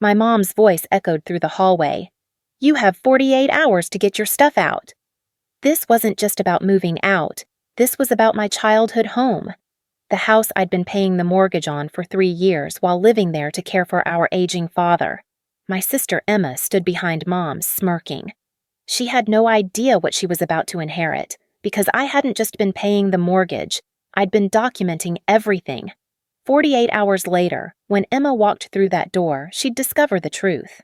My mom's voice echoed through the hallway. "You have 48 hours to get your stuff out." This wasn't just about moving out. This was about my childhood home. The house I'd been paying the mortgage on for 3 years while living there to care for our aging father. My sister Emma stood behind Mom, smirking. She had no idea what she was about to inherit, because I hadn't just been paying the mortgage, I'd been documenting everything. 48 hours later, when Emma walked through that door, she'd discover the truth.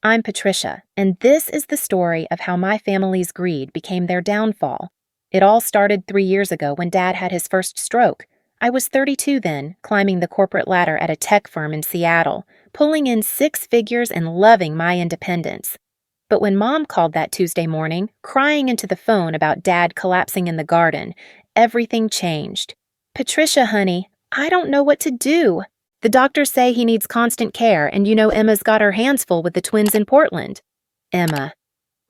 I'm Patricia, and this is the story of how my family's greed became their downfall. It all started 3 years ago when Dad had his first stroke. I was 32 then, climbing the corporate ladder at a tech firm in Seattle, pulling in 6 figures and loving my independence. But when Mom called that Tuesday morning, crying into the phone about Dad collapsing in the garden, everything changed. "Patricia, honey, I don't know what to do. The doctors say he needs constant care, and you know Emma's got her hands full with the twins in Portland." Emma.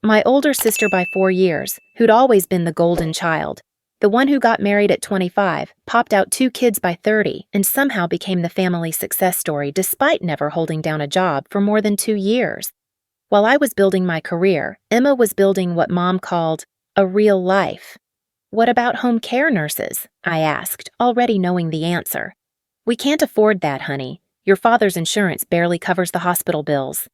My older sister by 4 years, who'd always been the golden child. The one who got married at 25, popped out 2 kids by 30, and somehow became the family success story despite never holding down a job for more than 2 years. While I was building my career, Emma was building what Mom called a real life. "What about home care nurses?" I asked, already knowing the answer. "We can't afford that, honey. Your father's insurance barely covers the hospital bills."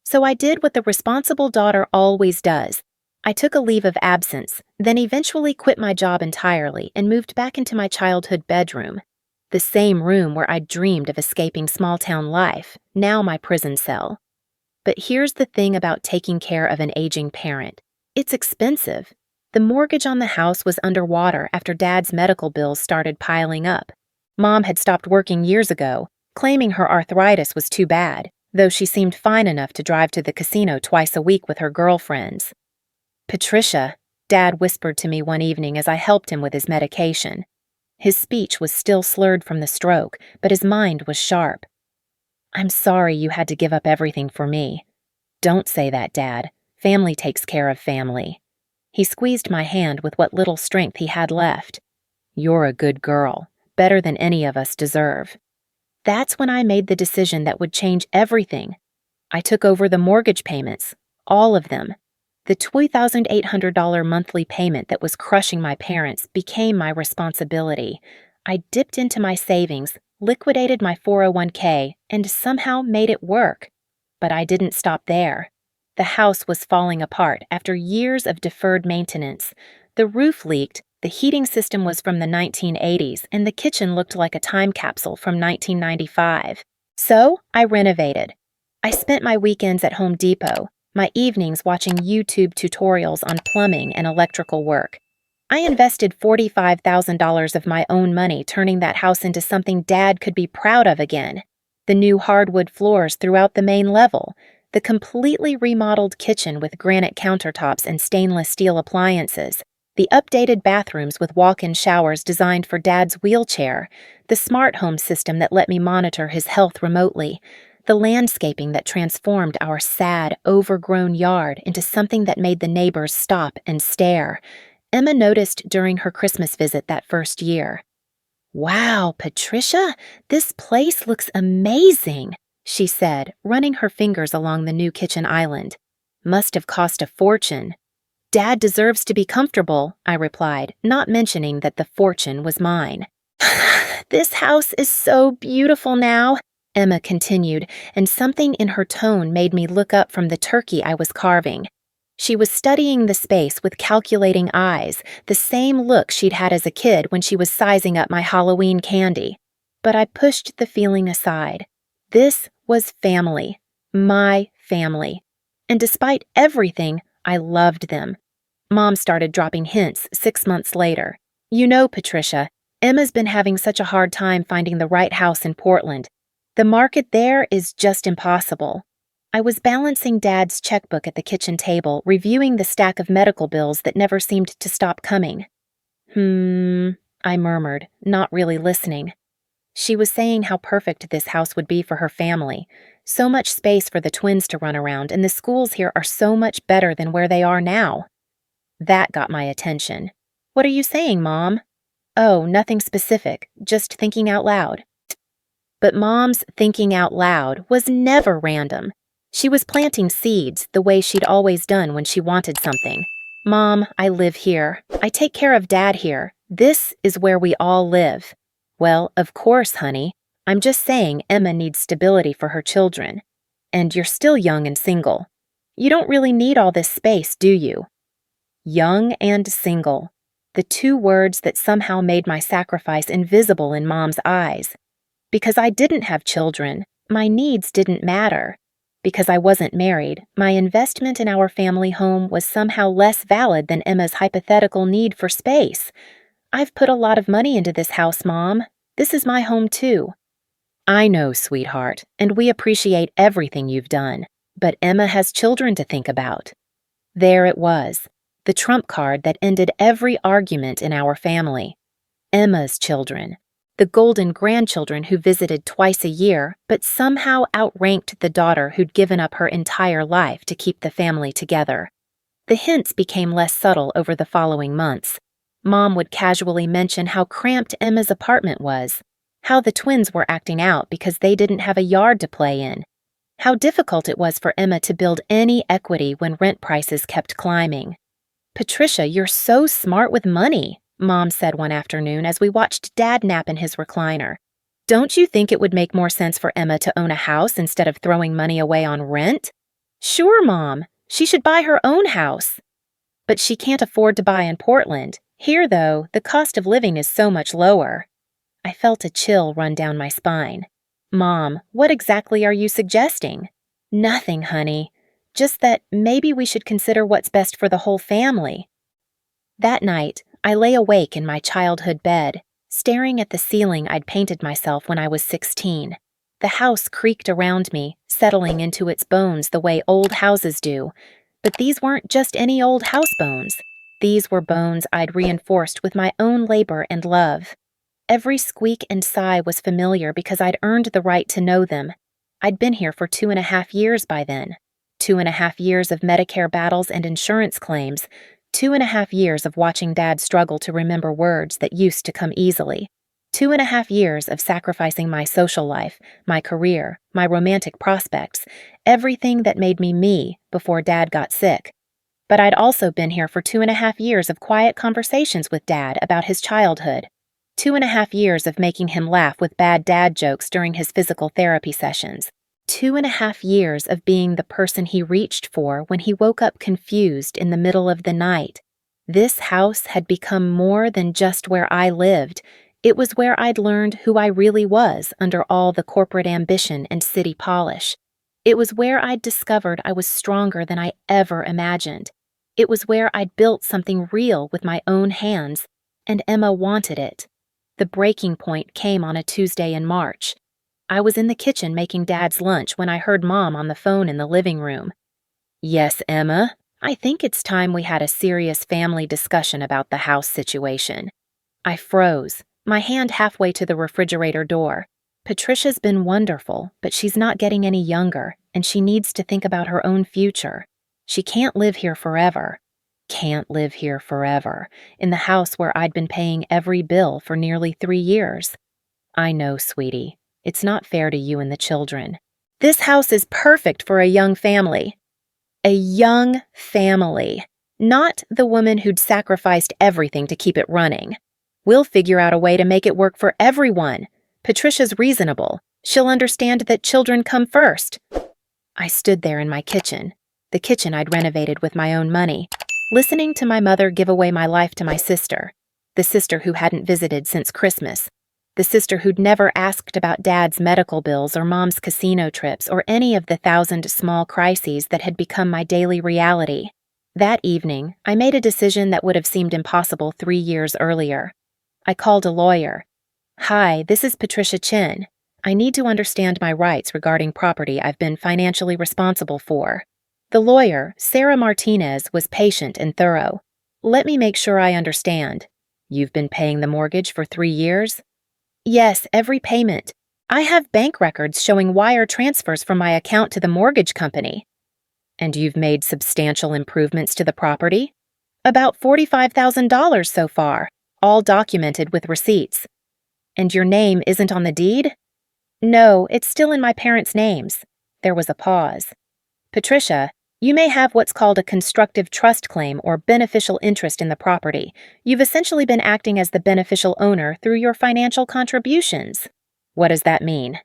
So I did what the responsible daughter always does. I took a leave of absence, then eventually quit my job entirely and moved back into my childhood bedroom. The same room where I'd dreamed of escaping small-town life, now my prison cell. But here's the thing about taking care of an aging parent. It's expensive. The mortgage on the house was underwater after Dad's medical bills started piling up. Mom had stopped working years ago, claiming her arthritis was too bad, though she seemed fine enough to drive to the casino twice a week with her girlfriends. "Patricia," Dad whispered to me one evening as I helped him with his medication. His speech was still slurred from the stroke, but his mind was sharp. "I'm sorry you had to give up everything for me." "Don't say that, Dad. Family takes care of family." He squeezed my hand with what little strength he had left. "You're a good girl, better than any of us deserve." That's when I made the decision that would change everything. I took over the mortgage payments, all of them. The $2,800 monthly payment that was crushing my parents became my responsibility. I dipped into my savings, liquidated my 401k, and somehow made it work. But I didn't stop there. The house was falling apart after years of deferred maintenance. The roof leaked, the heating system was from the 1980s, and the kitchen looked like a time capsule from 1995. So I renovated. I spent my weekends at Home Depot, my evenings watching YouTube tutorials on plumbing and electrical work. I invested $45,000 of my own money turning that house into something Dad could be proud of again. The new hardwood floors throughout the main level, the completely remodeled kitchen with granite countertops and stainless steel appliances, the updated bathrooms with walk-in showers designed for Dad's wheelchair, the smart home system that let me monitor his health remotely, the landscaping that transformed our sad, overgrown yard into something that made the neighbors stop and stare. Emma noticed during her Christmas visit that first year. "Wow, Patricia, this place looks amazing," she said, running her fingers along the new kitchen island. "Must have cost a fortune." "Dad deserves to be comfortable," I replied, not mentioning that the fortune was mine. "This house is so beautiful now," Emma continued, and something in her tone made me look up from the turkey I was carving. She was studying the space with calculating eyes, the same look she'd had as a kid when she was sizing up my Halloween candy. But I pushed the feeling aside. This was family. My family. And despite everything, I loved them. Mom started dropping hints 6 months later. "You know, Patricia, Emma's been having such a hard time finding the right house in Portland. The market there is just impossible." I was balancing Dad's checkbook at the kitchen table, reviewing the stack of medical bills that never seemed to stop coming. I murmured, not really listening. She was saying how perfect this house would be for her family. So much space for the twins to run around, and the schools here are so much better than where they are now. That got my attention. "What are you saying, Mom?" "Oh, nothing specific, just thinking out loud." But Mom's thinking out loud was never random. She was planting seeds the way she'd always done when she wanted something. Mom, I live here. I take care of Dad here. This is where we all live. Well, of course, honey. I'm just saying Emma needs stability for her children. And you're still young and single. You don't really need all this space, do you? Young and single. The two words that somehow made my sacrifice invisible in Mom's eyes. Because I didn't have children, my needs didn't matter. Because I wasn't married, my investment in our family home was somehow less valid than Emma's hypothetical need for space. I've put a lot of money into this house, Mom. This is my home too. I know, sweetheart, and we appreciate everything you've done, but Emma has children to think about. There it was, the trump card that ended every argument in our family. Emma's children. The golden grandchildren who visited twice a year, but somehow outranked the daughter who'd given up her entire life to keep the family together. The hints became less subtle over the following months. Mom would casually mention how cramped Emma's apartment was, how the twins were acting out because they didn't have a yard to play in, how difficult it was for Emma to build any equity when rent prices kept climbing. Patricia, you're so smart with money, Mom said one afternoon as we watched Dad nap in his recliner. Don't you think it would make more sense for Emma to own a house instead of throwing money away on rent? Sure, Mom. She should buy her own house. But she can't afford to buy in Portland. Here, though, the cost of living is so much lower. I felt a chill run down my spine. Mom, what exactly are you suggesting? Nothing, honey. Just that maybe we should consider what's best for the whole family. That night, I lay awake in my childhood bed, staring at the ceiling I'd painted myself when I was 16. The house creaked around me, settling into its bones the way old houses do. But these weren't just any old house bones. These were bones I'd reinforced with my own labor and love. Every squeak and sigh was familiar because I'd earned the right to know them. I'd been here for 2.5 years by then. 2.5 years of Medicare battles and insurance claims. 2.5 years of watching Dad struggle to remember words that used to come easily. 2.5 years of sacrificing my social life, my career, my romantic prospects, everything that made me me before Dad got sick. But I'd also been here for 2.5 years of quiet conversations with Dad about his childhood. 2.5 years of making him laugh with bad dad jokes during his physical therapy sessions. 2.5 years of being the person he reached for when he woke up confused in the middle of the night. This house had become more than just where I lived. It was where I'd learned who I really was under all the corporate ambition and city polish. It was where I'd discovered I was stronger than I ever imagined. It was where I'd built something real with my own hands, and Emma wanted it. The breaking point came on a Tuesday in March. I was in the kitchen making Dad's lunch when I heard Mom on the phone in the living room. Yes, Emma, I think it's time we had a serious family discussion about the house situation. I froze, my hand halfway to the refrigerator door. Patricia's been wonderful, but she's not getting any younger, and she needs to think about her own future. She can't live here forever. Can't live here forever, in the house where I'd been paying every bill for nearly 3 years. I know, sweetie. It's not fair to you and the children. This house is perfect for a young family. A young family. Not the woman who'd sacrificed everything to keep it running. We'll figure out a way to make it work for everyone. Patricia's reasonable. She'll understand that children come first. I stood there in my kitchen, the kitchen I'd renovated with my own money, listening to my mother give away my life to my sister, the sister who hadn't visited since Christmas, the sister who'd never asked about Dad's medical bills or Mom's casino trips or any of the 1,000 small crises that had become my daily reality. That evening, I made a decision that would have seemed impossible 3 years earlier. I called a lawyer. Hi, this is Patricia Chin. I need to understand my rights regarding property I've been financially responsible for. The lawyer, Sarah Martinez, was patient and thorough. Let me make sure I understand. You've been paying the mortgage for 3 years? Yes, every payment. I have bank records showing wire transfers from my account to the mortgage company. And you've made substantial improvements to the property? About $45,000 so far, all documented with receipts. And your name isn't on the deed? No, it's still in my parents' names. There was a pause. Patricia, you may have what's called a constructive trust claim or beneficial interest in the property. You've essentially been acting as the beneficial owner through your financial contributions. What does that mean?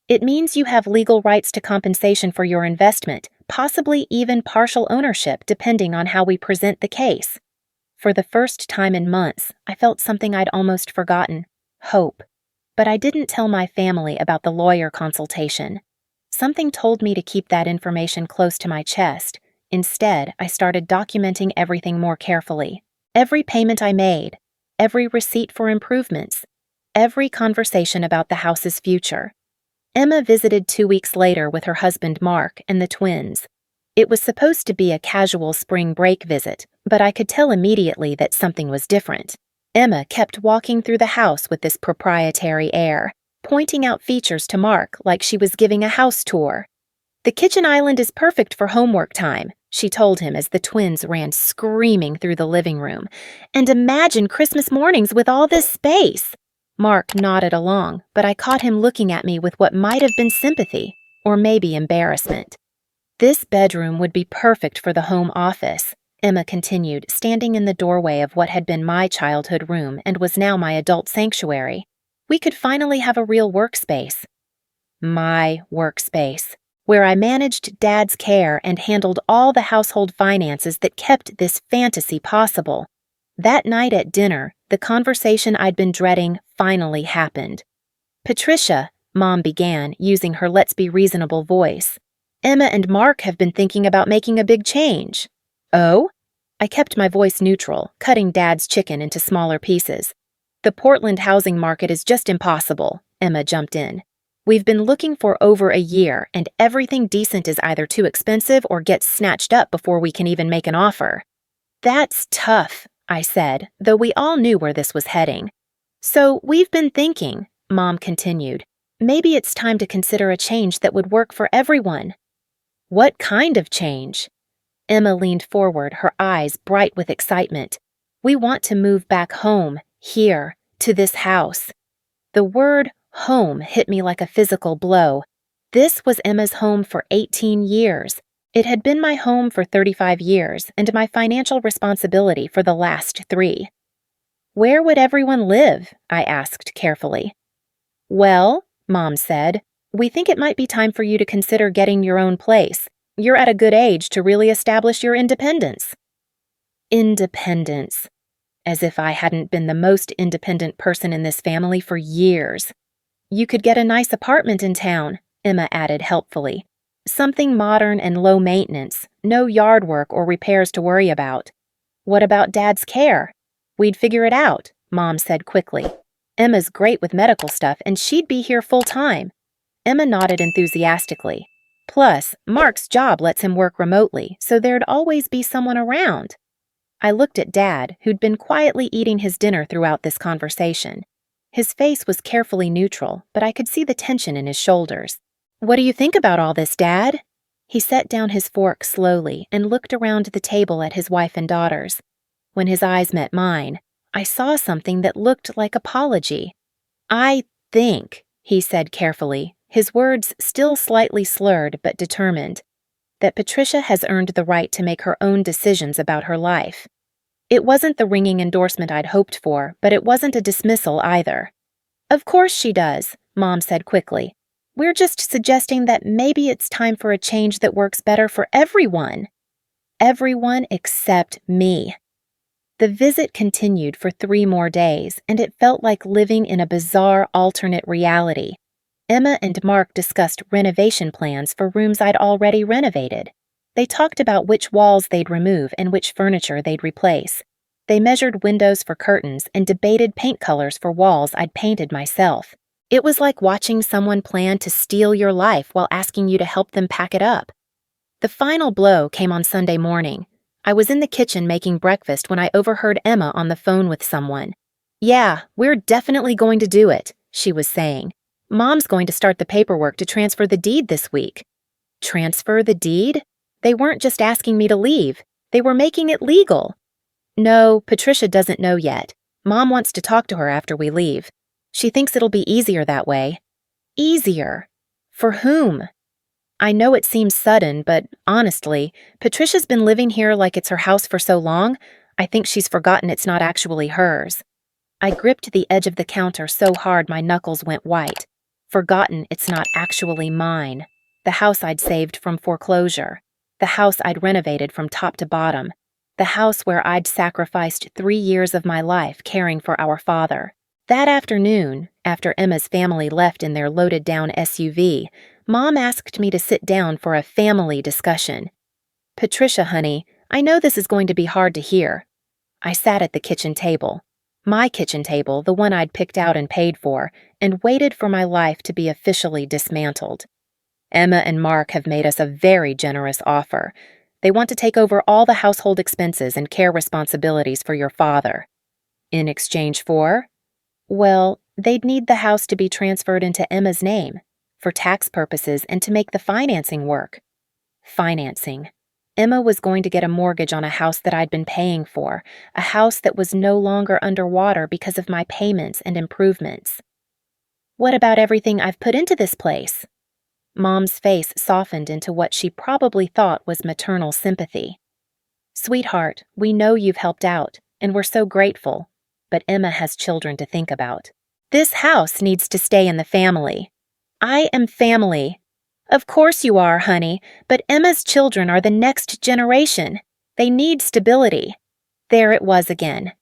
It means you have legal rights to compensation for your investment, possibly even partial ownership depending on how we present the case. For the first time in months, I felt something I'd almost forgotten: hope. But I didn't tell my family about the lawyer consultation. Something told me to keep that information close to my chest. Instead, I started documenting everything more carefully. Every payment I made, every receipt for improvements, every conversation about the house's future. Emma visited 2 weeks later with her husband Mark and the twins. It was supposed to be a casual spring break visit, but I could tell immediately that something was different. Emma kept walking through the house with this proprietary air, pointing out features to Mark like she was giving a house tour. "The kitchen island is perfect for homework time," she told him as the twins ran screaming through the living room. "And imagine Christmas mornings with all this space." Mark nodded along, but I caught him looking at me with what might have been sympathy, or maybe embarrassment. "This bedroom would be perfect for the home office," Emma continued, standing in the doorway of what had been my childhood room and was now my adult sanctuary. "We could finally have a real workspace." My workspace, where I managed Dad's care and handled all the household finances that kept this fantasy possible. That night at dinner, the conversation I'd been dreading finally happened. "Patricia," Mom began, using her let's be reasonable voice, "Emma and Mark have been thinking about making a big change." "Oh?" I kept my voice neutral, cutting Dad's chicken into smaller pieces. "The Portland housing market is just impossible," Emma jumped in. "We've been looking for over a year, and everything decent is either too expensive or gets snatched up before we can even make an offer." "That's tough," I said, though we all knew where this was heading. "So we've been thinking," Mom continued, "maybe it's time to consider a change that would work for everyone." "What kind of change?" Emma leaned forward, her eyes bright with excitement. "We want to move back home, here, to this house." The word home hit me like a physical blow. This was Emma's home for 18 years. It had been my home for 35 years and my financial responsibility for the last 3. "Where would everyone live?" I asked carefully. "Well," Mom said, "we think it might be time for you to consider getting your own place. You're at a good age to really establish your independence." Independence. As if I hadn't been the most independent person in this family for years. "You could get a nice apartment in town," Emma added helpfully. "Something modern and low maintenance, no yard work or repairs to worry about." "What about Dad's care?" "We'd figure it out," Mom said quickly. "Emma's great with medical stuff and she'd be here full time." Emma nodded enthusiastically. "Plus, Mark's job lets him work remotely, so there'd always be someone around." I looked at Dad, who'd been quietly eating his dinner throughout this conversation. His face was carefully neutral, but I could see the tension in his shoulders. "What do you think about all this, Dad?" He set down his fork slowly and looked around the table at his wife and daughters. When his eyes met mine, I saw something that looked like apology. "I think," he said carefully, his words still slightly slurred but determined, "that Patricia has earned the right to make her own decisions about her life." It wasn't the ringing endorsement I'd hoped for, but it wasn't a dismissal either. "Of course she does," Mom said quickly. "We're just suggesting that maybe it's time for a change that works better for everyone." Everyone except me. The visit continued for 3 more days, and it felt like living in a bizarre alternate reality. Emma and Mark discussed renovation plans for rooms I'd already renovated. They talked about which walls they'd remove and which furniture they'd replace. They measured windows for curtains and debated paint colors for walls I'd painted myself. It was like watching someone plan to steal your life while asking you to help them pack it up. The final blow came on Sunday morning. I was in the kitchen making breakfast when I overheard Emma on the phone with someone. "Yeah, we're definitely going to do it," she was saying. "Mom's going to start the paperwork to transfer the deed this week." Transfer the deed? They weren't just asking me to leave. They were making it legal. "No, Patricia doesn't know yet. Mom wants to talk to her after we leave. She thinks it'll be easier that way." Easier. For whom? I know it seems sudden, but honestly, Patricia's been living here like it's her house for so long, I think she's forgotten it's not actually hers. I gripped the edge of the counter so hard my knuckles went white. Forgotten it's not actually mine. The house I'd saved from foreclosure. The house I'd renovated from top to bottom. The house where I'd sacrificed 3 years of my life caring for our father. That afternoon, after Emma's family left in their loaded-down SUV, Mom asked me to sit down for a family discussion. Patricia, honey, I know this is going to be hard to hear. I sat at the kitchen table. My kitchen table, the one I'd picked out and paid for, and waited for my life to be officially dismantled. Emma and Mark have made us a very generous offer. They want to take over all the household expenses and care responsibilities for your father. In exchange for? Well, they'd need the house to be transferred into Emma's name, for tax purposes and to make the financing work. Financing. Emma was going to get a mortgage on a house that I'd been paying for, a house that was no longer underwater because of my payments and improvements. What about everything I've put into this place? Mom's face softened into what she probably thought was maternal sympathy. Sweetheart, we know you've helped out, and we're so grateful, but Emma has children to think about. This house needs to stay in the family. I am family. Of course you are, honey, but Emma's children are the next generation. They need stability. There it was again.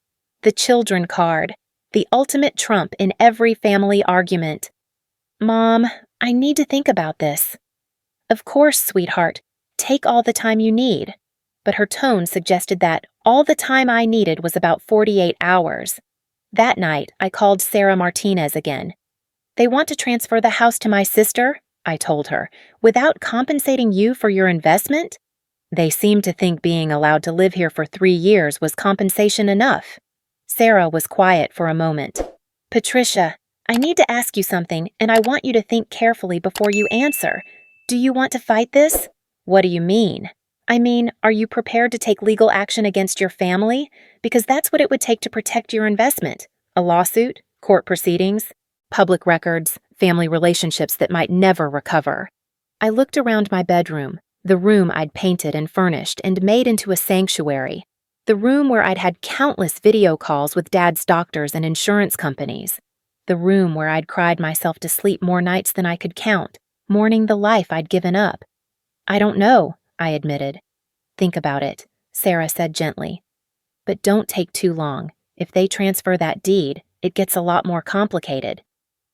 The children card. The ultimate trump in every family argument. Mom, I need to think about this. Of course, sweetheart. Take all the time you need. But her tone suggested that all the time I needed was about 48 hours. That night, I called Sarah Martinez again. They want to transfer the house to my sister, I told her, without compensating you for your investment? They seemed to think being allowed to live here for 3 years was compensation enough. Sarah was quiet for a moment. Patricia, I need to ask you something, and I want you to think carefully before you answer. Do you want to fight this? What do you mean? I mean, are you prepared to take legal action against your family? Because that's what it would take to protect your investment. A lawsuit, court proceedings, public records, family relationships that might never recover. I looked around my bedroom, the room I'd painted and furnished and made into a sanctuary, the room where I'd had countless video calls with Dad's doctors and insurance companies, the room where I'd cried myself to sleep more nights than I could count, mourning the life I'd given up. I don't know, I admitted. Think about it, Sarah said gently. But don't take too long. If they transfer that deed, it gets a lot more complicated.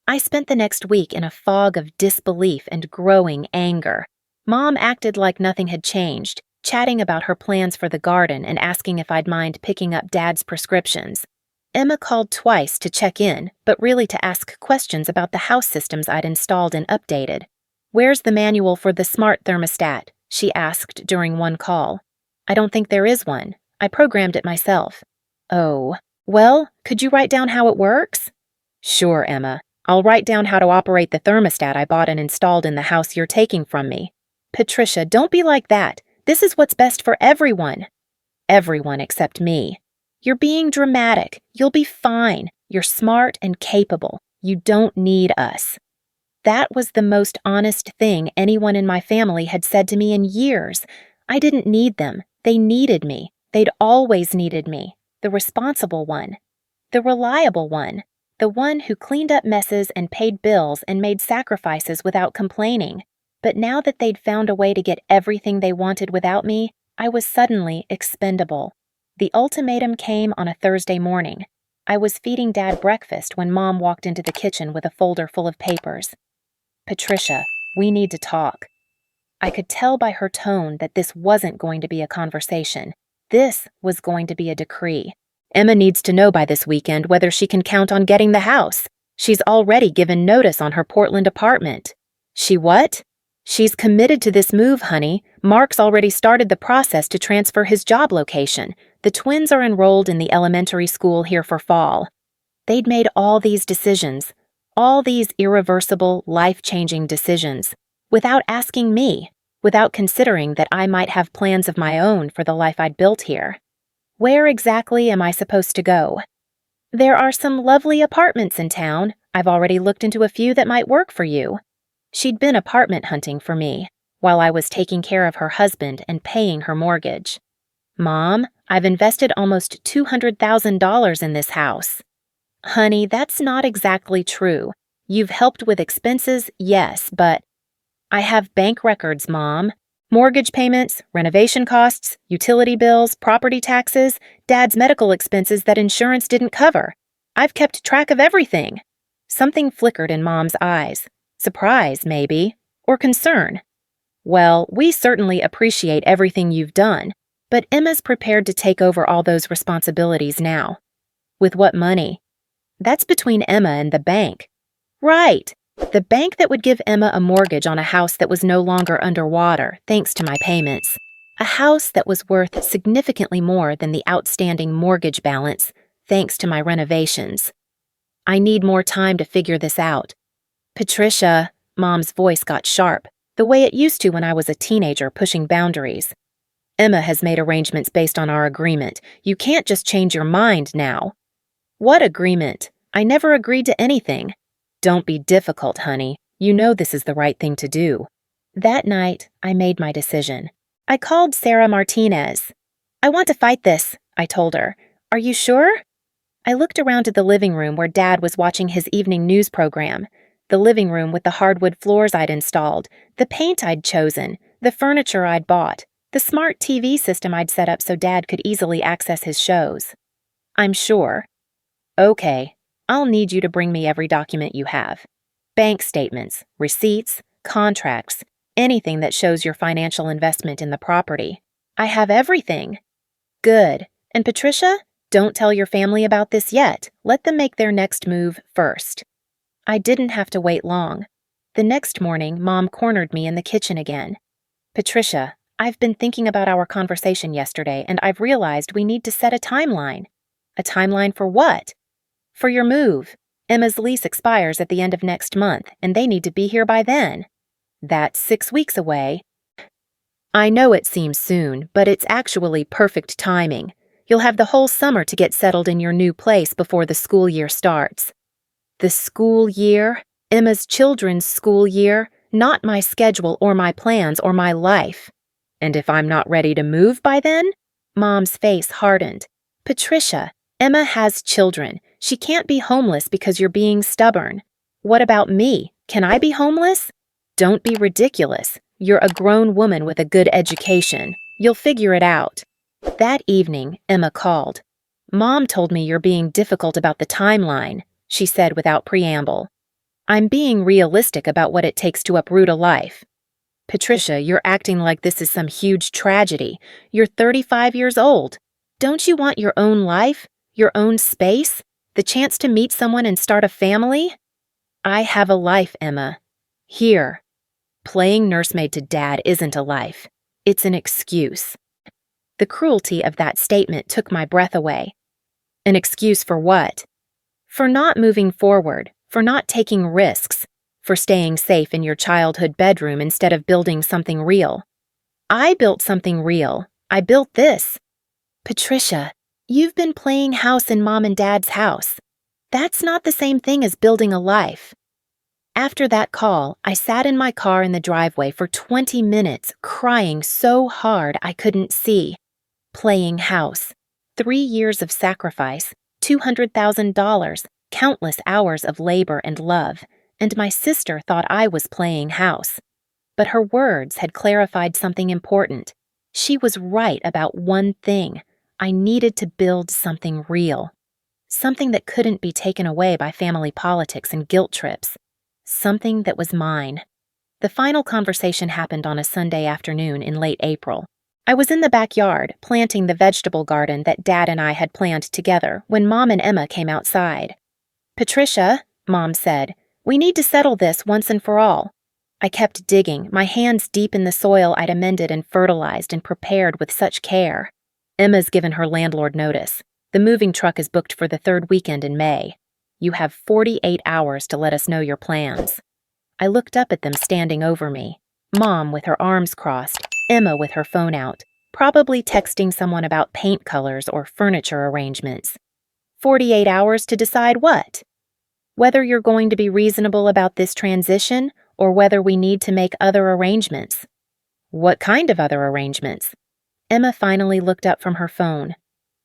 I spent the next week in a fog of disbelief and growing anger. Mom acted like nothing had changed, chatting about her plans for the garden and asking if I'd mind picking up Dad's prescriptions. Emma called twice to check in, but really to ask questions about the house systems I'd installed and updated. Where's the manual for the smart thermostat? She asked during one call. I don't think there is one. I programmed it myself. Oh, well, could you write down how it works? Sure, Emma. I'll write down how to operate the thermostat I bought and installed in the house you're taking from me. Patricia, don't be like that. This is what's best for everyone. Everyone except me. You're being dramatic. You'll be fine. You're smart and capable. You don't need us. That was the most honest thing anyone in my family had said to me in years. I didn't need them. They needed me. They'd always needed me. The responsible one. The reliable one. The one who cleaned up messes and paid bills and made sacrifices without complaining. But now that they'd found a way to get everything they wanted without me, I was suddenly expendable. The ultimatum came on a Thursday morning. I was feeding Dad breakfast when Mom walked into the kitchen with a folder full of papers. Patricia, we need to talk. I could tell by her tone that this wasn't going to be a conversation. This was going to be a decree. Emma needs to know by this weekend whether she can count on getting the house. She's already given notice on her Portland apartment. She what? She's committed to this move, honey. Mark's already started the process to transfer his job location. The twins are enrolled in the elementary school here for fall. They'd made all these decisions, all these irreversible, life-changing decisions, without asking me, without considering that I might have plans of my own for the life I'd built here. Where exactly am I supposed to go? There are some lovely apartments in town. I've already looked into a few that might work for you. She'd been apartment hunting for me, while I was taking care of her husband and paying her mortgage. Mom, I've invested almost $200,000 in this house. Honey, that's not exactly true. You've helped with expenses, yes, but I have bank records, Mom. Mortgage payments, renovation costs, utility bills, property taxes, Dad's medical expenses that insurance didn't cover. I've kept track of everything. Something flickered in Mom's eyes. Surprise, maybe, or concern. Well, we certainly appreciate everything you've done, but Emma's prepared to take over all those responsibilities now. With what money? That's between Emma and the bank. Right. The bank that would give Emma a mortgage on a house that was no longer underwater, thanks to my payments. A house that was worth significantly more than the outstanding mortgage balance, thanks to my renovations. I need more time to figure this out. Patricia, Mom's voice got sharp, the way it used to when I was a teenager pushing boundaries. Emma has made arrangements based on our agreement. You can't just change your mind now. What agreement? I never agreed to anything. Don't be difficult, honey. You know this is the right thing to do. That night, I made my decision. I called Sarah Martinez. I want to fight this, I told her. Are you sure? I looked around at the living room where Dad was watching his evening news program. The living room with the hardwood floors I'd installed, the paint I'd chosen, the furniture I'd bought, the smart TV system I'd set up so Dad could easily access his shows. I'm sure. Okay, I'll need you to bring me every document you have. Bank statements, receipts, contracts, anything that shows your financial investment in the property. I have everything. Good. And Patricia, don't tell your family about this yet. Let them make their next move first. I didn't have to wait long. The next morning, Mom cornered me in the kitchen again. Patricia, I've been thinking about our conversation yesterday, and I've realized we need to set a timeline. A timeline for what? For your move. Emma's lease expires at the end of next month, and they need to be here by then. That's 6 weeks away. I know it seems soon, but it's actually perfect timing. You'll have the whole summer to get settled in your new place before the school year starts. The school year? Emma's children's school year? Not my schedule or my plans or my life. And if I'm not ready to move by then? Mom's face hardened. Patricia, Emma has children. She can't be homeless because you're being stubborn. What about me? Can I be homeless? Don't be ridiculous. You're a grown woman with a good education. You'll figure it out. That evening, Emma called. Mom told me you're being difficult about the timeline, she said without preamble. I'm being realistic about what it takes to uproot a life. Patricia, you're acting like this is some huge tragedy. You're 35 years old. Don't you want your own life? Your own space? The chance to meet someone and start a family? I have a life, Emma. Here. Playing nursemaid to Dad isn't a life. It's an excuse. The cruelty of that statement took my breath away. An excuse for what? For not moving forward, for not taking risks, for staying safe in your childhood bedroom instead of building something real. I built something real. I built this. Patricia, you've been playing house in Mom and Dad's house. That's not the same thing as building a life. After that call, I sat in my car in the driveway for 20 minutes, crying so hard I couldn't see. Playing house. 3 years of sacrifice, $200,000, countless hours of labor and love, and my sister thought I was playing house. But her words had clarified something important. She was right about one thing. I needed to build something real. Something that couldn't be taken away by family politics and guilt trips. Something that was mine. The final conversation happened on a Sunday afternoon in late April. I was in the backyard, planting the vegetable garden that Dad and I had planned together when Mom and Emma came outside. Patricia, Mom said, we need to settle this once and for all. I kept digging, my hands deep in the soil I'd amended and fertilized and prepared with such care. Emma's given her landlord notice. The moving truck is booked for the 3rd weekend in May. You have 48 hours to let us know your plans. I looked up at them standing over me. Mom with her arms crossed, Emma with her phone out, probably texting someone about paint colors or furniture arrangements. 48 hours to decide what? Whether you're going to be reasonable about this transition or whether we need to make other arrangements." "What kind of other arrangements?" Emma finally looked up from her phone.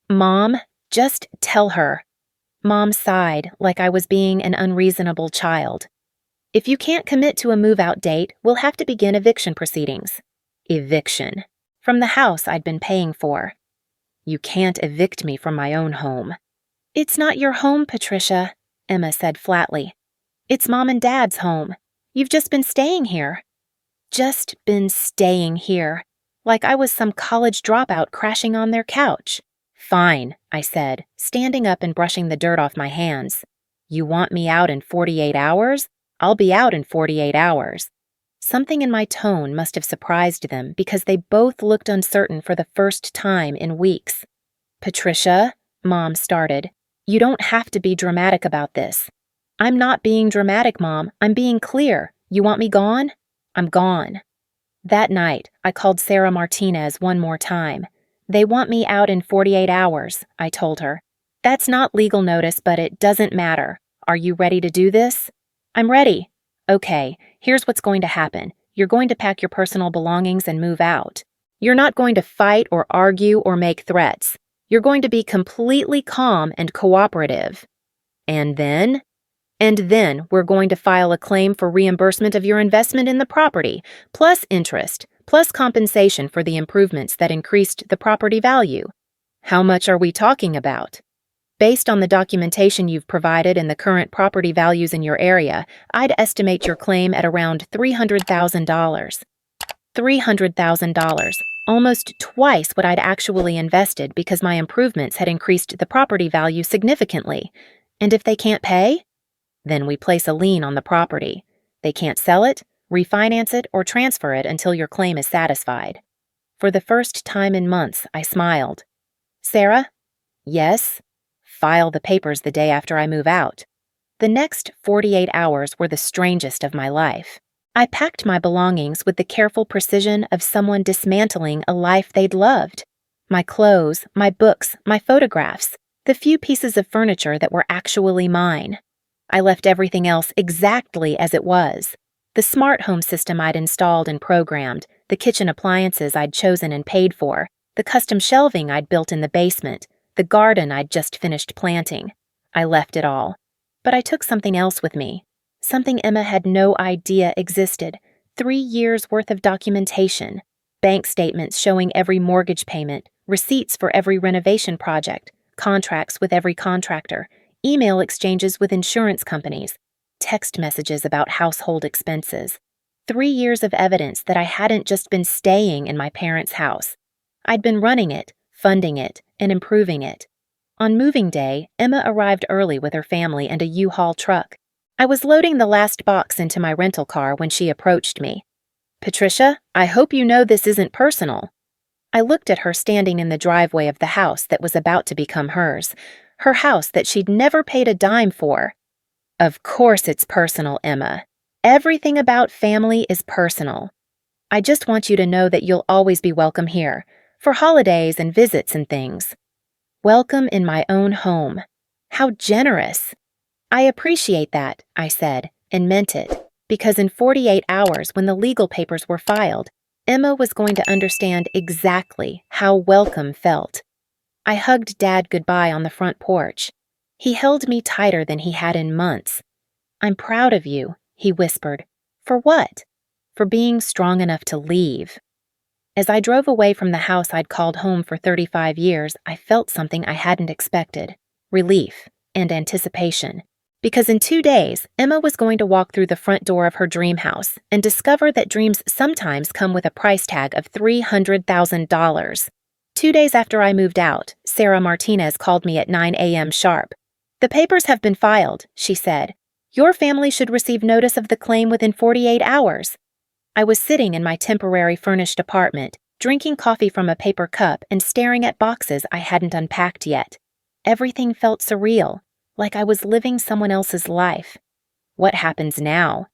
"Mom, just tell her." Mom sighed like I was being an unreasonable child. "If you can't commit to a move-out date, we'll have to begin eviction proceedings." Eviction. From the house I'd been paying for. "You can't evict me from my own home." "It's not your home, Patricia," Emma said flatly. "It's Mom and Dad's home. You've just been staying here." Just been staying here. Like I was some college dropout crashing on their couch. "Fine," I said, standing up and brushing the dirt off my hands. "You want me out in 48 hours? I'll be out in 48 hours. Something in my tone must have surprised them because they both looked uncertain for the first time in weeks. "Patricia," Mom started, "you don't have to be dramatic about this." "I'm not being dramatic, Mom. I'm being clear. You want me gone? I'm gone." That night, I called Sarah Martinez one more time. "They want me out in 48 hours, I told her. "That's not legal notice, but it doesn't matter. Are you ready to do this?" "I'm ready." "Okay, here's what's going to happen. You're going to pack your personal belongings and move out. You're not going to fight or argue or make threats. You're going to be completely calm and cooperative. And then? And then we're going to file a claim for reimbursement of your investment in the property, plus interest, plus compensation for the improvements that increased the property value." "How much are we talking about?" "Based on the documentation you've provided and the current property values in your area, I'd estimate your claim at around $300,000. $300,000, almost twice what I'd actually invested because my improvements had increased the property value significantly. And if they can't pay? Then we place a lien on the property. They can't sell it, refinance it, or transfer it until your claim is satisfied." For the first time in months, I smiled. "Sarah?" "Yes?" "File the papers the day after I move out." The next 48 hours were the strangest of my life. I packed my belongings with the careful precision of someone dismantling a life they'd loved. My clothes, my books, my photographs, the few pieces of furniture that were actually mine. I left everything else exactly as it was. The smart home system I'd installed and programmed, the kitchen appliances I'd chosen and paid for, the custom shelving I'd built in the basement, the garden I'd just finished planting. I left it all. But I took something else with me. Something Emma had no idea existed. 3 years' worth of documentation. Bank statements showing every mortgage payment, receipts for every renovation project, contracts with every contractor, email exchanges with insurance companies, text messages about household expenses. 3 years of evidence that I hadn't just been staying in my parents' house. I'd been running it, funding it, and improving it. On moving day, Emma arrived early with her family and a U-Haul truck. I was loading the last box into my rental car when she approached me. "Patricia, I hope you know this isn't personal." I looked at her standing in the driveway of the house that was about to become hers, her house that she'd never paid a dime for. "Of course it's personal, Emma. Everything about family is personal. I just want you to know that you'll always be welcome here, for holidays and visits and things." Welcome in my own home. How generous. "I appreciate that," I said, and meant it, because in 48 hours when the legal papers were filed, Emma was going to understand exactly how welcome felt. I hugged Dad goodbye on the front porch. He held me tighter than he had in months. "I'm proud of you," he whispered. "For what?" "For being strong enough to leave." As I drove away from the house I'd called home for 35 years, I felt something I hadn't expected. Relief and anticipation. Because in 2 days, Emma was going to walk through the front door of her dream house and discover that dreams sometimes come with a price tag of $300,000. 2 days after I moved out, Sarah Martinez called me at 9 a.m. sharp. "The papers have been filed," she said. "Your family should receive notice of the claim within 48 hours. I was sitting in my temporary furnished apartment, drinking coffee from a paper cup and staring at boxes I hadn't unpacked yet. Everything felt surreal, like I was living someone else's life. What happens now?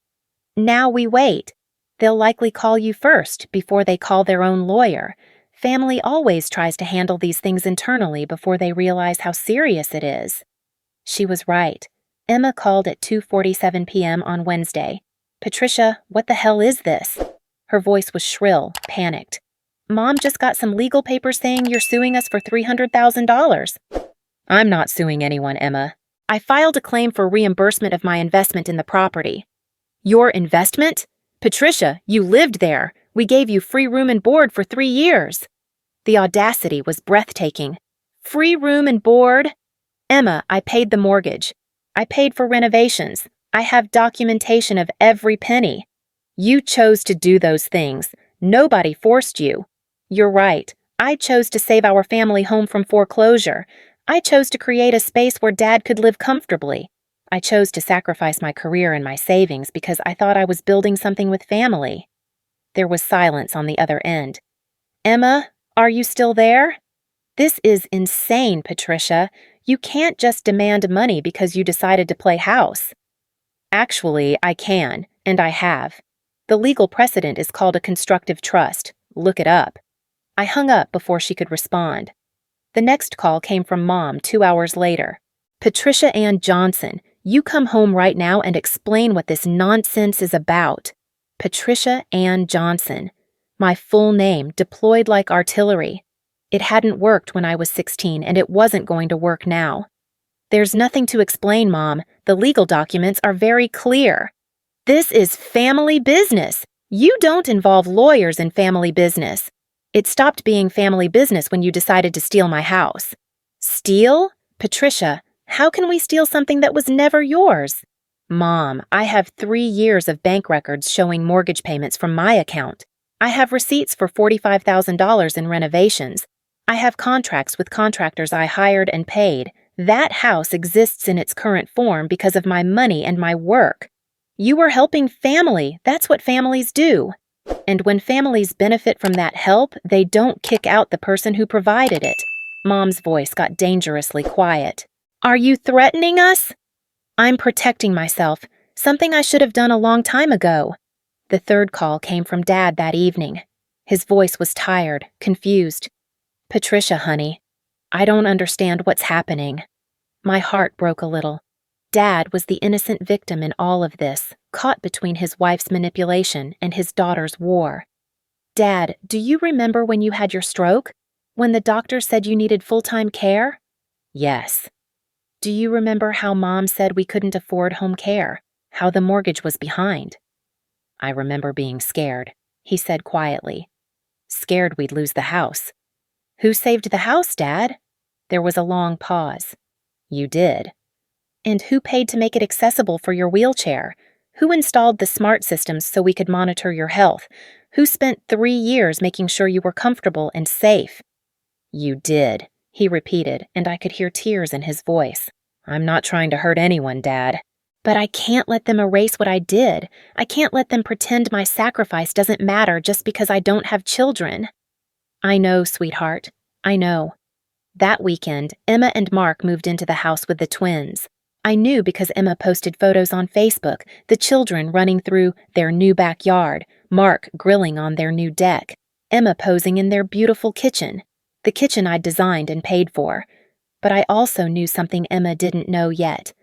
Now we wait. They'll likely call you first before they call their own lawyer. Family always tries to handle these things internally before they realize how serious it is." She was right. Emma called at 2:47 p.m. on Wednesday. "Patricia, what the hell is this?" Her voice was shrill, panicked. "Mom just got some legal papers saying you're suing us for $300,000. "I'm not suing anyone, Emma. I filed a claim for reimbursement of my investment in the property." "Your investment? Patricia, you lived there. We gave you free room and board for 3 years." The audacity was breathtaking. "Free room and board?" "Emma, I paid the mortgage. I paid for renovations. I have documentation of every penny. You chose to do those things. Nobody forced you. You're right. I chose to save our family home from foreclosure. I chose to create a space where Dad could live comfortably. I chose to sacrifice my career and my savings because I thought I was building something with family." There was silence on the other end. "Emma, are you still there?" "This is insane, Patricia. You can't just demand money because you decided to play house." "Actually, I can, and I have. The legal precedent is called a constructive trust. Look it up." I hung up before she could respond. The next call came from Mom 2 hours later. "Patricia Ann Johnson, you come home right now and explain what this nonsense is about." Patricia Ann Johnson. My full name, deployed like artillery. It hadn't worked when I was 16, and it wasn't going to work now. "There's nothing to explain, Mom. The legal documents are very clear." "This is family business. You don't involve lawyers in family business. It stopped being family business when you decided to steal my house." "Steal? Patricia, how can we steal something that was never yours?" "Mom, I have 3 years of bank records showing mortgage payments from my account. I have receipts for $45,000 in renovations. I have contracts with contractors I hired and paid. That house exists in its current form because of my money and my work. You were helping family. That's what families do. And when families benefit from that help, they don't kick out the person who provided it." Mom's voice got dangerously quiet. "Are you threatening us?" "I'm protecting myself, something I should have done a long time ago." The third call came from Dad that evening. His voice was tired, confused. "Patricia, honey, I don't understand what's happening." My heart broke a little. Dad was the innocent victim in all of this, caught between his wife's manipulation and his daughter's war. "Dad, do you remember when you had your stroke? When the doctor said you needed full-time care?" "Yes." "Do you remember how Mom said we couldn't afford home care, how the mortgage was behind?" "I remember being scared," he said quietly. "Scared we'd lose the house." "Who saved the house, Dad?" There was a long pause. "You did." "And who paid to make it accessible for your wheelchair? Who installed the smart systems so we could monitor your health? Who spent 3 years making sure you were comfortable and safe?" "You did," he repeated, and I could hear tears in his voice. "I'm not trying to hurt anyone, Dad." "But I can't let them erase what I did. I can't let them pretend my sacrifice doesn't matter just because I don't have children." "I know, sweetheart. I know." That weekend, Emma and Mark moved into the house with the twins. I knew because Emma posted photos on Facebook, the children running through their new backyard, Mark grilling on their new deck, Emma posing in their beautiful kitchen, the kitchen I'd designed and paid for. But I also knew something Emma didn't know yet.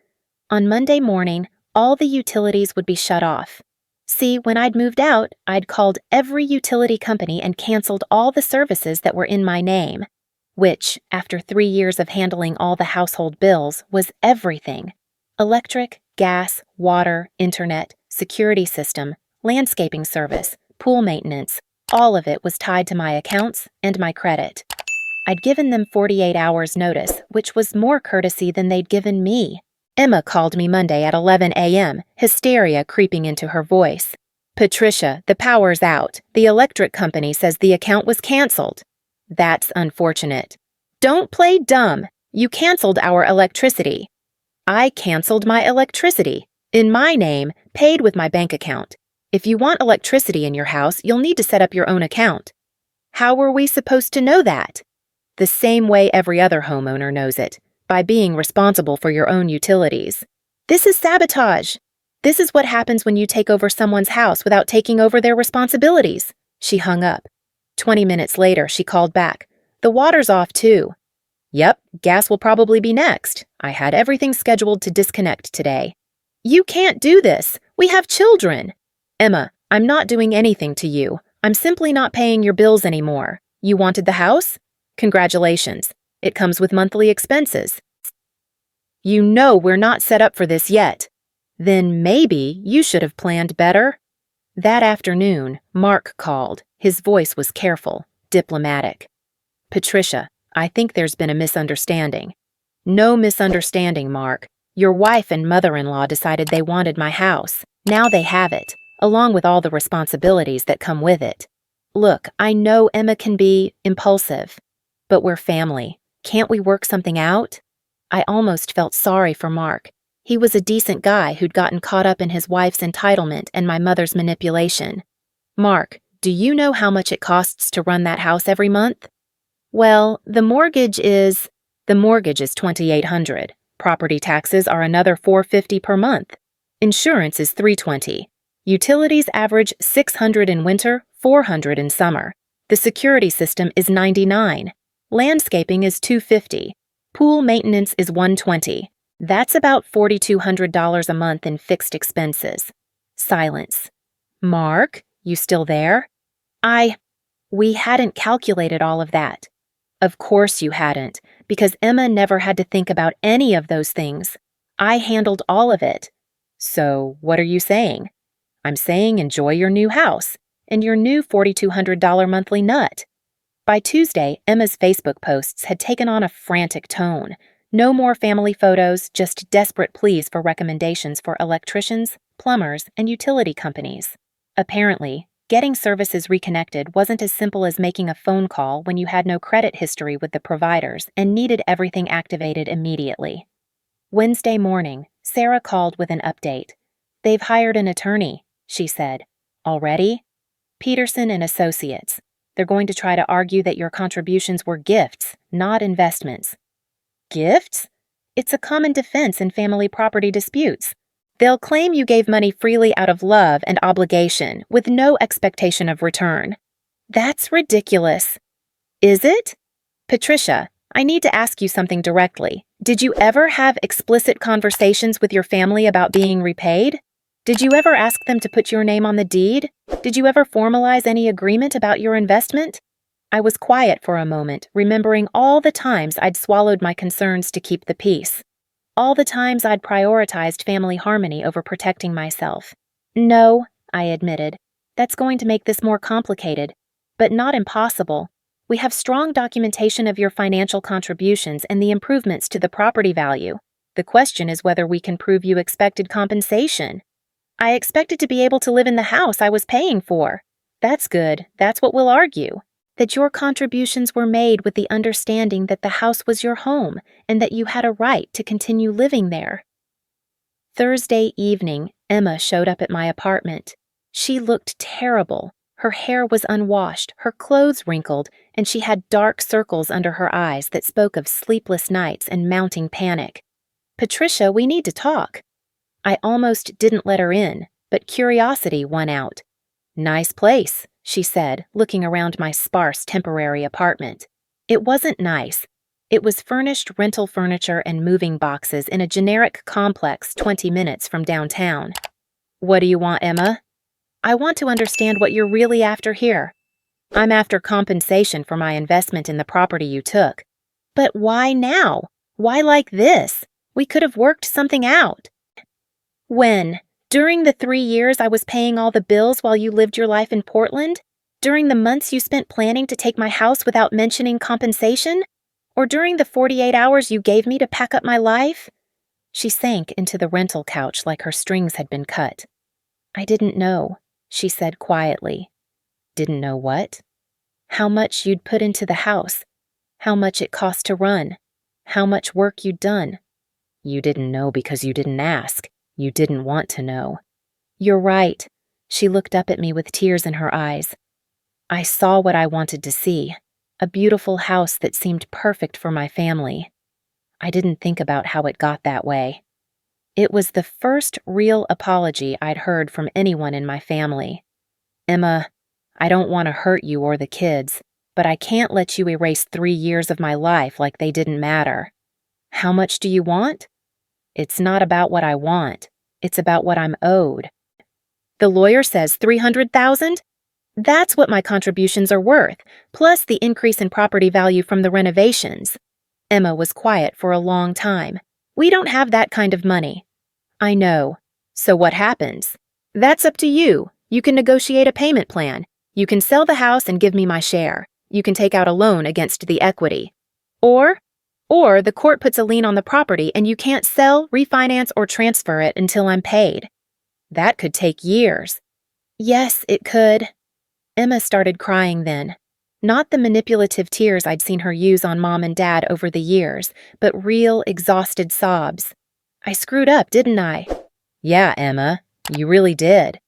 On Monday morning, all the utilities would be shut off. See, when I'd moved out, I'd called every utility company and canceled all the services that were in my name, which, after 3 years of handling all the household bills, was everything. Electric, gas, water, internet, security system, landscaping service, pool maintenance, all of it was tied to my accounts and my credit. I'd given them 48 hours notice, which was more courtesy than they'd given me. Emma called me Monday at 11 a.m., hysteria creeping into her voice. "Patricia, the power's out. The electric company says the account was canceled." "That's unfortunate." "Don't play dumb. You canceled our electricity." "I canceled my electricity. In my name, paid with my bank account. If you want electricity in your house, you'll need to set up your own account." "How were we supposed to know that?" "The same way every other homeowner knows it, by being responsible for your own utilities." "This is sabotage. This is what happens when you take over someone's house without taking over their responsibilities." She hung up. 20 minutes later, she called back. "The water's off, too." "Yep, gas will probably be next," I had everything scheduled to disconnect today. You can't do this. We have children. Emma, I'm not doing anything to you. I'm simply not paying your bills anymore. You wanted the house? Congratulations. It comes with monthly expenses. You know we're not set up for this yet. Then maybe you should have planned better. That afternoon, Mark called. His voice was careful, diplomatic. Patricia, I think there's been a misunderstanding. No misunderstanding, Mark. Your wife and mother-in-law decided they wanted my house. Now they have it, along with all the responsibilities that come with it. Look, I know Emma can be impulsive, but we're family. Can't we work something out? I almost felt sorry for Mark. He was a decent guy who'd gotten caught up in his wife's entitlement and my mother's manipulation. Mark, do you know how much it costs to run that house every month? Well, the mortgage is $2,800. Property taxes are another $450 per month. Insurance is $320. Utilities average $600 in winter, $400 in summer. The security system is $99. Landscaping is $250. Pool maintenance is $120. That's about $4,200 a month in fixed expenses. Silence. Mark, you still there? We hadn't calculated all of that. Of course you hadn't, because Emma never had to think about any of those things. I handled all of it. So, what are you saying? I'm saying enjoy your new house and your new $4,200 monthly nut. By Tuesday, Emma's Facebook posts had taken on a frantic tone. No more family photos, just desperate pleas for recommendations for electricians, plumbers, and utility companies. Apparently, getting services reconnected wasn't as simple as making a phone call when you had no credit history with the providers and needed everything activated immediately. Wednesday morning, Sarah called with an update. They've hired an attorney, she said. Already? Peterson and Associates. They're going to try to argue that your contributions were gifts, not investments. Gifts? It's a common defense in family property disputes. They'll claim you gave money freely out of love and obligation, with no expectation of return. That's ridiculous. Is it? Patricia, I need to ask you something directly. Did you ever have explicit conversations with your family about being repaid? Did you ever ask them to put your name on the deed? Did you ever formalize any agreement about your investment? I was quiet for a moment, remembering all the times I'd swallowed my concerns to keep the peace. All the times I'd prioritized family harmony over protecting myself. No, I admitted. That's going to make this more complicated, but not impossible. We have strong documentation of your financial contributions and the improvements to the property value. The question is whether we can prove you expected compensation. I expected to be able to live in the house I was paying for. That's good. That's what we'll argue. That your contributions were made with the understanding that the house was your home and that you had a right to continue living there. Thursday evening, Emma showed up at my apartment. She looked terrible. Her hair was unwashed, her clothes wrinkled, and she had dark circles under her eyes that spoke of sleepless nights and mounting panic. Patricia, we need to talk. I almost didn't let her in, but curiosity won out. Nice place, she said, looking around my sparse temporary apartment. It wasn't nice. It was furnished rental furniture and moving boxes in a generic complex 20 minutes from downtown. What do you want, Emma? I want to understand what you're really after here. I'm after compensation for my investment in the property you took. But why now? Why like this? We could have worked something out. When? During the 3 years I was paying all the bills while you lived your life in Portland? During the months you spent planning to take my house without mentioning compensation? Or during the 48 hours you gave me to pack up my life? She sank into the rental couch like her strings had been cut. I didn't know, she said quietly. Didn't know what? How much you'd put into the house. How much it cost to run. How much work you'd done. You didn't know because you didn't ask. You didn't want to know. You're right. She looked up at me with tears in her eyes. I saw what I wanted to see, a beautiful house that seemed perfect for my family. I didn't think about how it got that way. It was the first real apology I'd heard from anyone in my family. Emma, I don't want to hurt you or the kids, but I can't let you erase 3 years of my life like they didn't matter. How much do you want? It's not about what I want. It's about what I'm owed. The lawyer says $300,000? That's what my contributions are worth, plus the increase in property value from the renovations. Emma was quiet for a long time. We don't have that kind of money. I know. So what happens? That's up to you. You can negotiate a payment plan. You can sell the house and give me my share. You can take out a loan against the equity. Or the court puts a lien on the property and you can't sell, refinance, or transfer it until I'm paid. That could take years. Yes, it could. Emma started crying then. Not the manipulative tears I'd seen her use on Mom and Dad over the years, but real, exhausted sobs. I screwed up, didn't I? Yeah, Emma, you really did.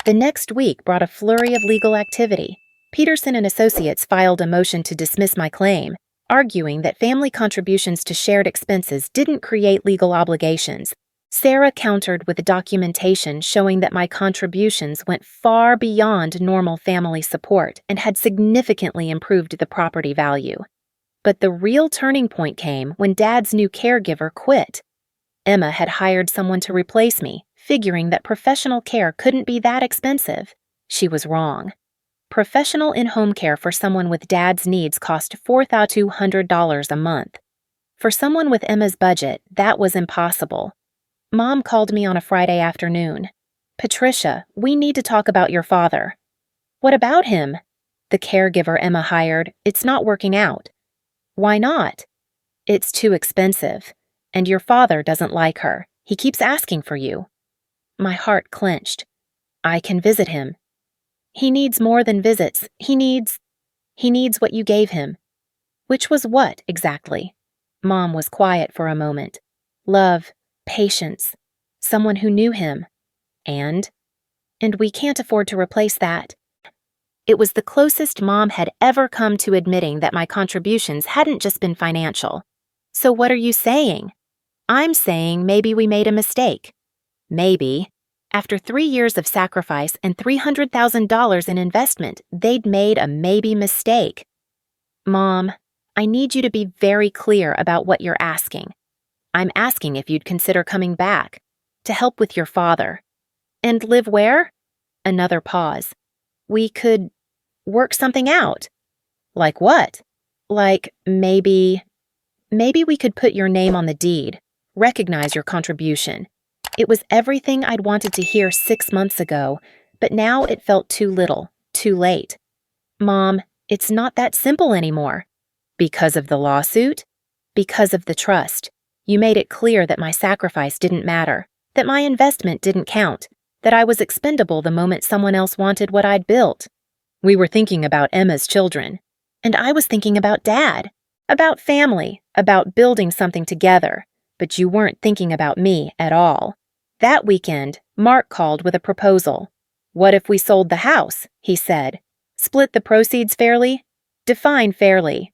The next week brought a flurry of legal activity. Peterson and Associates filed a motion to dismiss my claim, arguing that family contributions to shared expenses didn't create legal obligations. Sarah countered with documentation showing that my contributions went far beyond normal family support and had significantly improved the property value. But the real turning point came when Dad's new caregiver quit. Emma had hired someone to replace me, figuring that professional care couldn't be that expensive. She was wrong. Professional in-home care for someone with Dad's needs cost $4,200 a month. For someone with Emma's budget, that was impossible. Mom called me on a Friday afternoon. Patricia, we need to talk about your father. What about him? The caregiver Emma hired, it's not working out. Why not? It's too expensive. And your father doesn't like her. He keeps asking for you. My heart clenched. I can visit him. He needs more than visits. He needs what you gave him. Which was what, exactly? Mom was quiet for a moment. Love. Patience. Someone who knew him. And we can't afford to replace that. It was the closest Mom had ever come to admitting that my contributions hadn't just been financial. So what are you saying? I'm saying maybe we made a mistake. Maybe. After 3 years of sacrifice and $300,000 in investment, they'd made a maybe mistake. Mom, I need you to be very clear about what you're asking. I'm asking if you'd consider coming back, to help with your father. And live where? Another pause. We could work something out. Like what? Like maybe we could put your name on the deed, recognize your contribution. It was everything I'd wanted to hear 6 months ago, but now it felt too little, too late. Mom, it's not that simple anymore. Because of the lawsuit? Because of the trust. You made it clear that my sacrifice didn't matter, that my investment didn't count, that I was expendable the moment someone else wanted what I'd built. We were thinking about Emma's children, and I was thinking about Dad, about family, about building something together, but you weren't thinking about me at all. That weekend, Mark called with a proposal. What if we sold the house, he said. Split the proceeds fairly? Define fairly.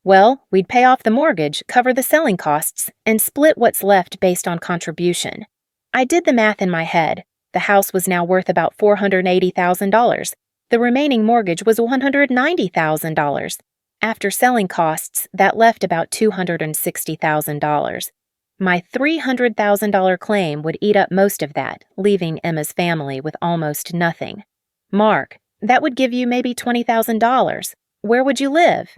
Well, we'd pay off the mortgage, cover the selling costs, and split what's left based on contribution. I did the math in my head. The house was now worth about $480,000. The remaining mortgage was $190,000. After selling costs, that left about $260,000. My $300,000 claim would eat up most of that, leaving Emma's family with almost nothing. Mark, that would give you maybe $20,000. Where would you live?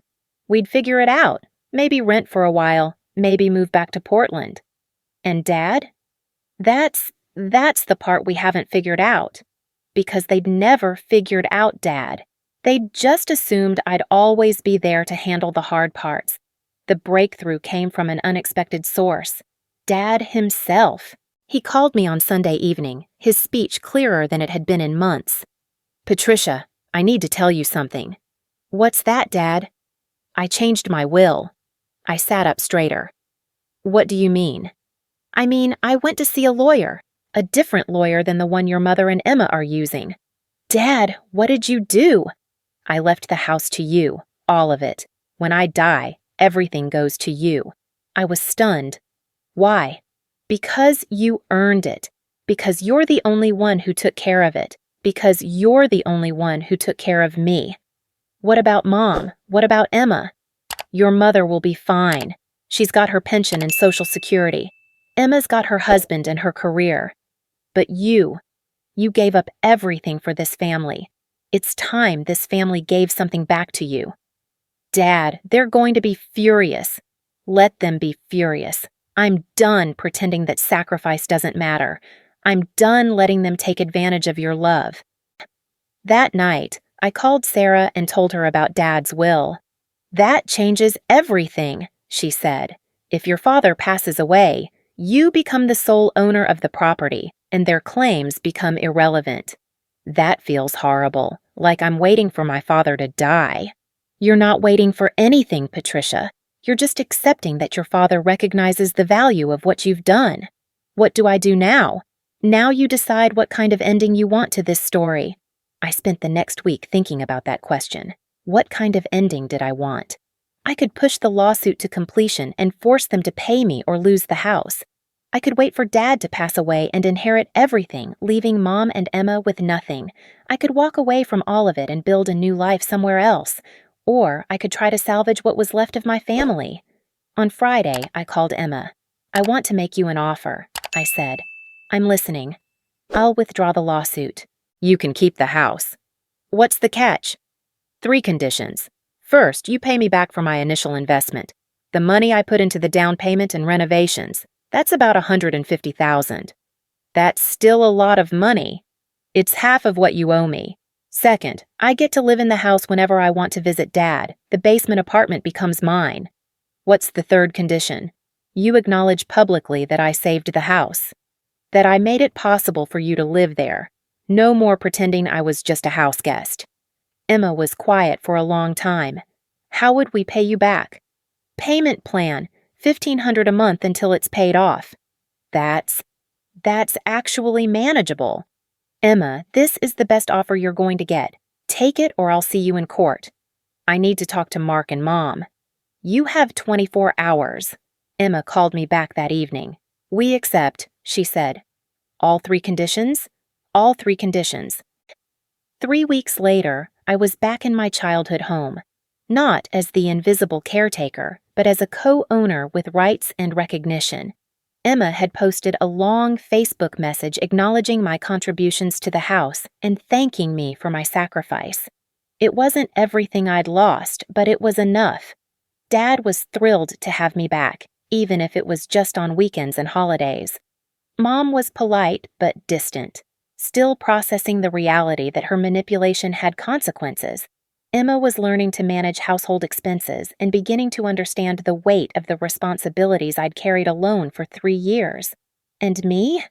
We'd figure it out. Maybe rent for a while, maybe move back to Portland. And Dad? That's the part we haven't figured out. Because they'd never figured out Dad. They'd just assumed I'd always be there to handle the hard parts. The breakthrough came from an unexpected source. Dad himself. He called me on Sunday evening, his speech clearer than it had been in months. Patricia, I need to tell you something. What's that, Dad? I changed my will. I sat up straighter. What do you mean? I mean, I went to see a lawyer, a different lawyer than the one your mother and Emma are using. Dad, what did you do? I left the house to you, all of it. When I die, everything goes to you. I was stunned. Why? Because you earned it. Because you're the only one who took care of it. Because you're the only one who took care of me. What about Mom? What about Emma? Your mother will be fine. She's got her pension and Social Security. Emma's got her husband and her career. But you gave up everything for this family. It's time this family gave something back to you. Dad, they're going to be furious. Let them be furious. I'm done pretending that sacrifice doesn't matter. I'm done letting them take advantage of your love. That night, I called Sarah and told her about Dad's will. That changes everything, she said. If your father passes away, you become the sole owner of the property, and their claims become irrelevant. That feels horrible, like I'm waiting for my father to die. You're not waiting for anything, Patricia. You're just accepting that your father recognizes the value of what you've done. What do I do now? Now you decide what kind of ending you want to this story. I spent the next week thinking about that question. What kind of ending did I want? I could push the lawsuit to completion and force them to pay me or lose the house. I could wait for Dad to pass away and inherit everything, leaving Mom and Emma with nothing. I could walk away from all of it and build a new life somewhere else. Or I could try to salvage what was left of my family. On Friday, I called Emma. I want to make you an offer, I said. I'm listening. I'll withdraw the lawsuit. You can keep the house. What's the catch? 3 conditions. First, you pay me back for my initial investment. The money I put into the down payment and renovations. That's about $150,000. That's still a lot of money. It's half of what you owe me. Second, I get to live in the house whenever I want to visit Dad. The basement apartment becomes mine. What's the third condition? You acknowledge publicly that I saved the house. That I made it possible for you to live there. No more pretending I was just a house guest. Emma was quiet for a long time. How would we pay you back? Payment plan, $1,500 a month until it's paid off. That's actually manageable. Emma, this is the best offer you're going to get. Take it or I'll see you in court. I need to talk to Mark and Mom. You have 24 hours. Emma called me back that evening. We accept, she said. All 3 conditions? All 3 conditions. 3 weeks later, I was back in my childhood home. Not as the invisible caretaker, but as a co-owner with rights and recognition. Emma had posted a long Facebook message acknowledging my contributions to the house and thanking me for my sacrifice. It wasn't everything I'd lost, but it was enough. Dad was thrilled to have me back, even if it was just on weekends and holidays. Mom was polite but distant, still processing the reality that her manipulation had consequences. Emma was learning to manage household expenses and beginning to understand the weight of the responsibilities I'd carried alone for 3 years. And me?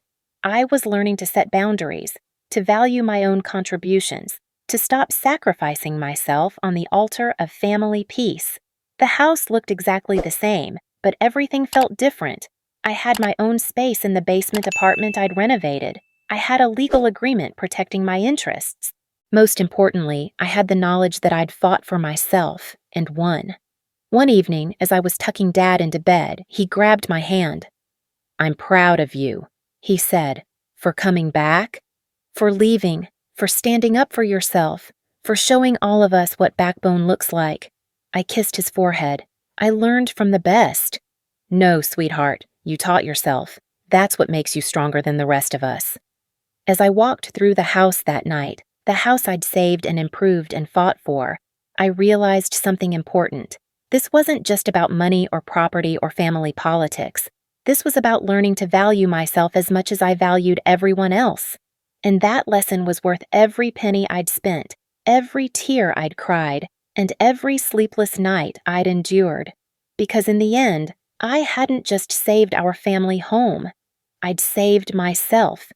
I was learning to set boundaries, to value my own contributions, to stop sacrificing myself on the altar of family peace. The house looked exactly the same, but everything felt different. I had my own space in the basement apartment I'd renovated. I had a legal agreement protecting my interests. Most importantly, I had the knowledge that I'd fought for myself and won. One evening, as I was tucking Dad into bed, he grabbed my hand. "I'm proud of you," he said, "for coming back, for leaving, for standing up for yourself, for showing all of us what backbone looks like." I kissed his forehead. I learned from the best. No, sweetheart, you taught yourself. That's what makes you stronger than the rest of us. As I walked through the house that night, the house I'd saved and improved and fought for, I realized something important. This wasn't just about money or property or family politics. This was about learning to value myself as much as I valued everyone else. And that lesson was worth every penny I'd spent, every tear I'd cried, and every sleepless night I'd endured. Because in the end, I hadn't just saved our family home. I'd saved myself,